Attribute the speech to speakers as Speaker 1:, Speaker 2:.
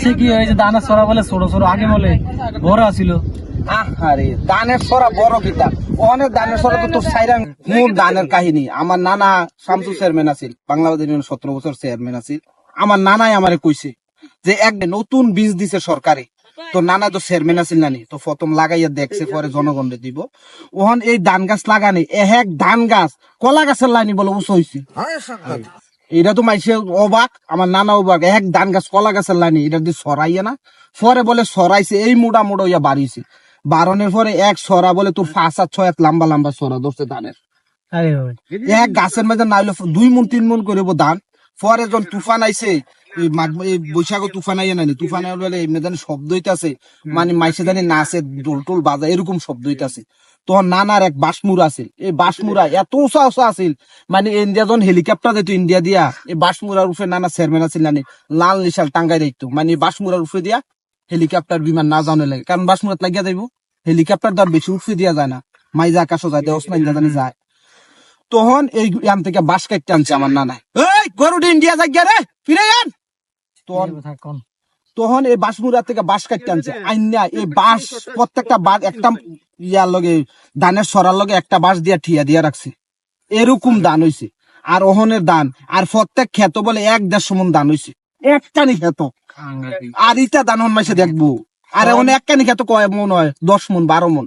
Speaker 1: হচ্ছে কি ওই যে দানা ছড়া বলে ছোট ছোট আগে বলে বড় ছিল।
Speaker 2: আরে দানের সরা বড় কিতাব অনেক দানের সরা তো তোর সাইরাম মূল দানের কাহিনী। আমার নানা শামসু চেয়ারম্যান আছিল, বাংলাদেশ ইউনিয়ন 17 বছর চেয়ারম্যান আছিল। আমার নানাই আমারে কইছে যে এক নতুন বীজ দিছে সরকারে, তো নানা তো চেয়ারম্যান আছিল নানি, তো প্রথম লাগাইয়া দেখছে পরে জনগণে দিব। ওহন এই ধান গাছ লাগানি এক ধান গাছ কলা গাছের লাইনি বলে উঁচু হয়েছে। এটা তো মাইসে অবাক, আমার নানা অবাক, এক ধান গাছ কলা গাছের লাইনি এটা দিয়ে সরাইয়া না। পরে বলে সরাইছে এই মোটা মোটা ইয়া বাড়িছে, বারণের পরে এক সরা বলে তোর 5 আর 6 লম্বা লম্বা সরা ধরছে ধানের। এক গাছের মধ্যে না হইলে 2 মণ 3 মণ করে ধান। পরে যখন তুফান আইছে, এই বৈশাখ তুফান আইয়া নানি, তুফান বলে এমনি জানি শব্দ হইতাছে, মানে মাইসে জানি নাচে ঢোল টোল বাজা এরকম শব্দ হইতাছে। তখন নানার এক বাসমুরা আছিল, এই বাসমুরা এত উঁচা উঁচা আছিল, মানে ইন্ডিয়া যখন হেলিকপ্টার দিত ইন্ডিয়া দিয়া, এই বাসমুরার উপরে নানা চেয়ারম্যান আছিল নানি, লাল নিশাল টাঙ্গাই রাখতো, মানে বাসমুরার উপরে দিয়া হেলিকপ্টার বিমান না জানে লাগে, কারণ বাসমুরাত লাগিয়া যাইব, হেলিকপ্টার তার বেশি উপরে দিয়া যায় না, মাইজা আকাশও যায়, দেওয়া জানি যায়। তখন এই ইয়ান থেকে বাস কাটতে আনছে আমার নানায়, এই গরুটি ইন্ডিয়া যাই রে ফিরে যান। তখন এই বাসমুরা থেকে বাস কাটতে আনছে আইনা, এই বাস প্রত্যেকটা বাস একটা ইয়ার লগে ধানের সরার লগে একটা বাস দিয়া ঠিয়া দিয়া রাখছে, এরকম দান হইছে। আর ওহনের দান আর প্রত্যেক ক্ষেত বলে 1-1.5 মণ দান হইছে, একটানি ক্ষেত। আর ইটা দান হন মাইসে দেখবো, আর এখন একটানি ক্ষেত কয় মন হয়, 10 মণ 12 মণ।